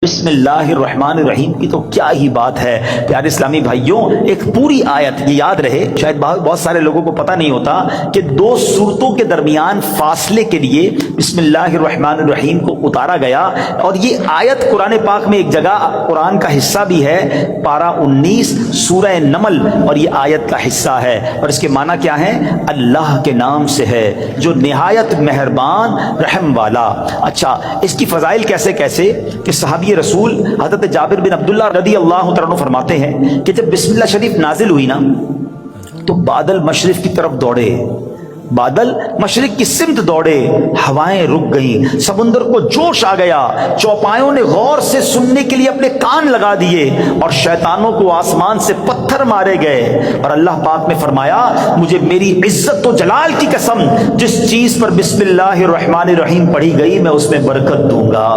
بسم اللہ الرحمن الرحیم کی تو کیا ہی بات ہے پیارے اسلامی بھائیوں. ایک پوری آیت یہ یاد رہے، شاید بہت سارے لوگوں کو پتہ نہیں ہوتا کہ دو صورتوں کے درمیان فاصلے کے لیے بسم اللہ الرحمن الرحیم کو اتارا گیا. اور یہ آیت قرآن پاک میں ایک جگہ قرآن کا حصہ بھی ہے، پارہ 19 سورہ نمل، اور یہ آیت کا حصہ ہے. اور اس کے معنی کیا ہے؟ اللہ کے نام سے ہے جو نہایت مہربان رحم والا. اچھا، اس کی فضائل کیسے کہ صحابی رسول حضرت جابر بن عبداللہ رضی اللہ عنہ فرماتے ہیں کہ جب بسم اللہ شریف نازل ہوئی نا تو بادل مشرق کی طرف دوڑے، بادل مشرق کی سمت دوڑے، ہوائیں رک گئیں، سمندر کو جوش آ گیا، چوپایوں نے غور سے سننے کے لیے اپنے کان لگا دیے، اور شیطانوں کو آسمان سے پتھر مارے گئے. اور اللہ پاک نے فرمایا مجھے میری عزت و جلال کی قسم، جس چیز پر بسم اللہ الرحمن الرحیم پڑھی گئی میں اس میں برکت دوں گا.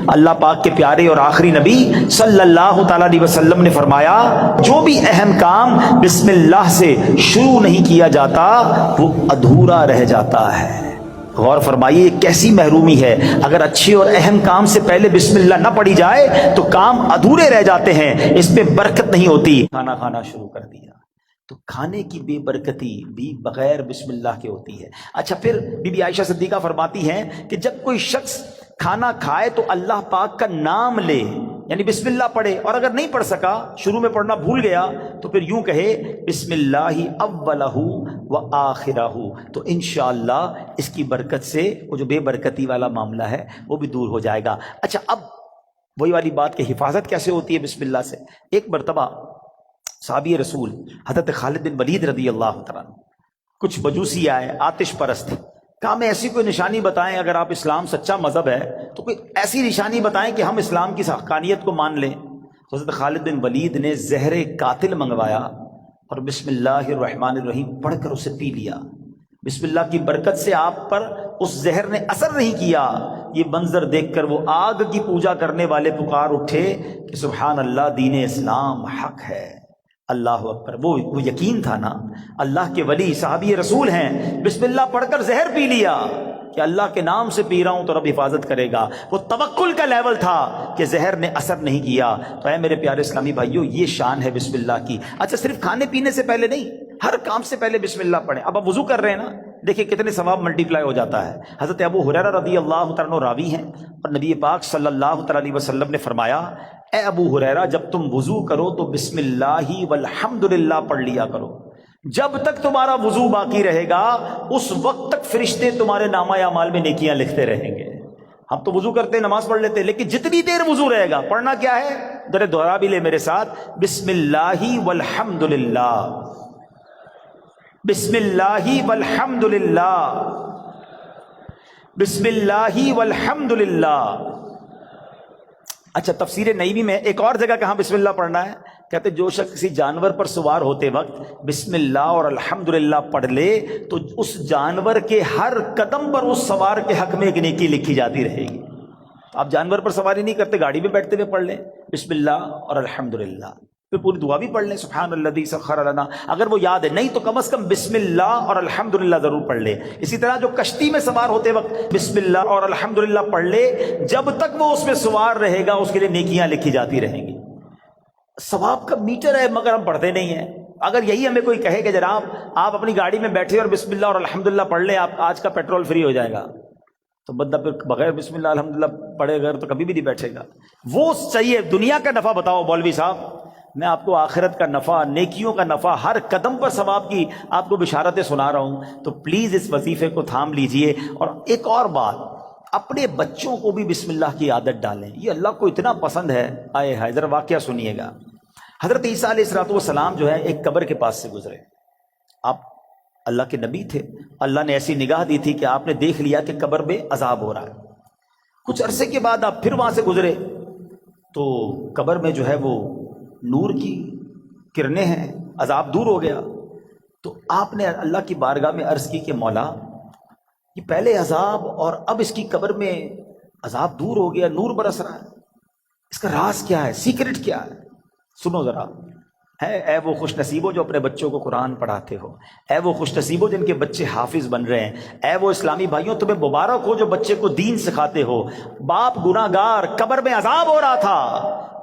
اللہ پاک کے پیارے اور آخری نبی صلی اللہ تعالی علیہ وسلم نے فرمایا جو بھی اہم کام بسم اللہ سے شروع نہیں کیا جاتا وہ ادھورا رہ جاتا ہے. غور فرمائیے کیسی محرومی ہے، اگر اچھے اور اہم کام سے پہلے بسم اللہ نہ پڑھی جائے تو کام ادھورے رہ جاتے ہیں، اس میں برکت نہیں ہوتی. کھانا کھانا شروع کر دیا تو کھانے کی بے برکتی بھی بغیر بسم اللہ کے ہوتی ہے. اچھا، پھر بی بی عائشہ صدیقہ فرماتی ہیں کہ جب کوئی شخص کھانا کھائے تو اللہ پاک کا نام لے، یعنی بسم اللہ پڑھے، اور اگر نہیں پڑھ سکا، شروع میں پڑھنا بھول گیا، تو پھر یوں کہے بسم اللہ اولہ و آخرہ، تو انشاءاللہ اس کی برکت سے وہ جو بے برکتی والا معاملہ ہے وہ بھی دور ہو جائے گا. اچھا، اب وہی والی بات کہ حفاظت کیسے ہوتی ہے بسم اللہ سے. ایک مرتبہ صحابی رسول حضرت خالد بن ولید رضی اللہ تعالیٰ عنہ، کچھ مجوسی آئے آتش پرست، کہا میں ایسی کوئی نشانی بتائیں، اگر آپ اسلام سچا مذہب ہے تو کوئی ایسی نشانی بتائیں کہ ہم اسلام کی حقانیت کو مان لیں. تو حضرت خالد بن ولید نے زہر قاتل منگوایا اور بسم اللہ الرحمن الرحیم پڑھ کر اسے پی لیا. بسم اللہ کی برکت سے آپ پر اس زہر نے اثر نہیں کیا. یہ منظر دیکھ کر وہ آگ کی پوجا کرنے والے پکار اٹھے کہ سبحان اللہ، دین اسلام حق ہے. اللہ اکبر. وہ یقین تھا نا، اللہ کے ولی صحابی رسول ہیں، بسم اللہ پڑھ کر زہر پی لیا کہ اللہ کے نام سے پی رہا ہوں تو رب حفاظت کرے گا. وہ توکل کا لیول تھا کہ زہر نے اثر نہیں کیا. تو اے میرے پیارے اسلامی بھائیوں، یہ شان ہے بسم اللہ کی. اچھا، صرف کھانے پینے سے پہلے نہیں، ہر کام سے پہلے بسم اللہ پڑھیں. اب آپ وضو کر رہے ہیں نا، دیکھیں کتنے ثواب ملٹی پلائی ہو جاتا ہے. حضرت ابو ہریرہ رضی اللہ تعالیٰ عنہ راوی ہیں، اور نبی پاک صلی اللہ تعالیٰ علیہ وسلم نے فرمایا اے ابو ہریرہ جب تم وضو کرو تو بسم اللہ والحمدللہ پڑھ لیا کرو. جب تک تمہارا وضو باقی رہے گا اس وقت تک فرشتے تمہارے نامہ اعمال میں نیکیاں لکھتے رہیں گے. ہم تو وضو کرتے نماز پڑھ لیتے، لیکن جتنی دیر وضو رہے گا پڑھنا کیا ہے؟ ذرا دوہرا بھی لے میرے ساتھ، بسم اللہ والحمدللہ، بسم اللہ والحمدللہ، بسم اللہ والحمدللہ. اچھا، تفسیر نعیمی میں ایک اور جگہ کہاں بسم اللہ پڑھنا ہے، کہتے جو شخص کسی جانور پر سوار ہوتے وقت بسم اللہ اور الحمدللہ پڑھ لے تو اس جانور کے ہر قدم پر اس سوار کے حق میں ایک نیکی لکھی جاتی رہے گی. آپ جانور پر سواری نہیں کرتے، گاڑی میں بیٹھتے ہوئے پڑھ لیں بسم اللہ اور الحمدللہ، پھر پوری دعا بھی پڑھ لیں سبحان الذی سخر لنا، اگر وہ یاد ہے نہیں تو کم از کم بسم اللہ اور الحمدللہ ضرور پڑھ لے. اسی طرح جو کشتی میں سوار ہوتے وقت بسم اللہ اور الحمدللہ پڑھ لے، جب تک وہ اس میں سوار رہے گا اس کے لیے نیکیاں لکھی جاتی رہیں گی. ثواب کا میٹر ہے مگر ہم پڑھتے نہیں ہیں. اگر یہی ہمیں کوئی کہے کہ جناب آپ اپنی گاڑی میں بیٹھے اور بسم اللہ اور الحمدللہ پڑھ لیں، آپ آج کا پیٹرول فری ہو جائے گا، تو بندہ پھر بغیر بسم اللہ الحمدللہ پڑھے گا تو کبھی بھی نہیں بیٹھے گا. وہ چاہیے دنیا کا نفع بتاؤ مولوی صاحب، میں آپ کو آخرت کا نفع، نیکیوں کا نفع، ہر قدم پر ثواب کی آپ کو بشارتیں سنا رہا ہوں. تو پلیز اس وظیفے کو تھام لیجئے. اور ایک اور بات، اپنے بچوں کو بھی بسم اللہ کی عادت ڈالیں، یہ اللہ کو اتنا پسند ہے. آئے ہائے، ذرا واقعہ سنیے گا. حضرت عیسیٰ علیہ الصلوۃ والسلام جو ہے ایک قبر کے پاس سے گزرے. آپ اللہ کے نبی تھے، اللہ نے ایسی نگاہ دی تھی کہ آپ نے دیکھ لیا کہ قبر میں عذاب ہو رہا ہے. کچھ عرصے کے بعد آپ پھر وہاں سے گزرے تو قبر میں جو ہے وہ نور کی کرنیں ہیں، عذاب دور ہو گیا. تو آپ نے اللہ کی بارگاہ میں عرض کی کہ مولا، یہ پہلے عذاب اور اب اس کی قبر میں عذاب دور ہو گیا، نور برس رہا ہے، اس کا راز کیا ہے، سیکرٹ کیا ہے؟ سنو ذرا. اے وہ خوش نصیبوں جو اپنے بچوں کو قرآن پڑھاتے ہو، اے وہ خوش نصیبوں جن کے بچے حافظ بن رہے ہیں، اے وہ اسلامی بھائیوں تمہیں مبارک ہو جو بچے کو دین سکھاتے ہو۔ باپ گناہ گار، قبر میں عذاب ہو رہا تھا،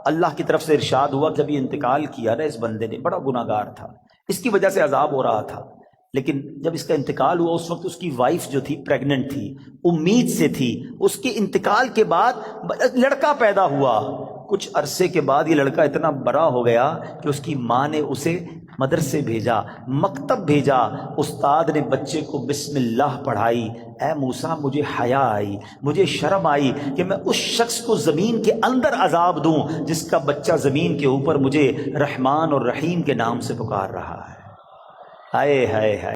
اللہ کی طرف سے ارشاد ہوا جب یہ انتقال کیا نا اس بندے نے، بڑا گناہ گار تھا، اس کی وجہ سے عذاب ہو رہا تھا، لیکن جب اس کا انتقال ہوا اس وقت اس کی وائف جو تھی پریگننٹ تھی، امید سے تھی، اس کے انتقال کے بعد لڑکا پیدا ہوا، کچھ عرصے کے بعد یہ لڑکا اتنا بڑا ہو گیا کہ اس کی ماں نے اسے مدرسے بھیجا، مکتب بھیجا، استاد نے بچے کو بسم اللہ پڑھائی۔ اے موسیٰ مجھے حیا آئی، مجھے شرم آئی کہ میں اس شخص کو زمین کے اندر عذاب دوں جس کا بچہ زمین کے اوپر مجھے رحمان اور رحیم کے نام سے پکار رہا ہے۔ ہائے ہائے ہائے۔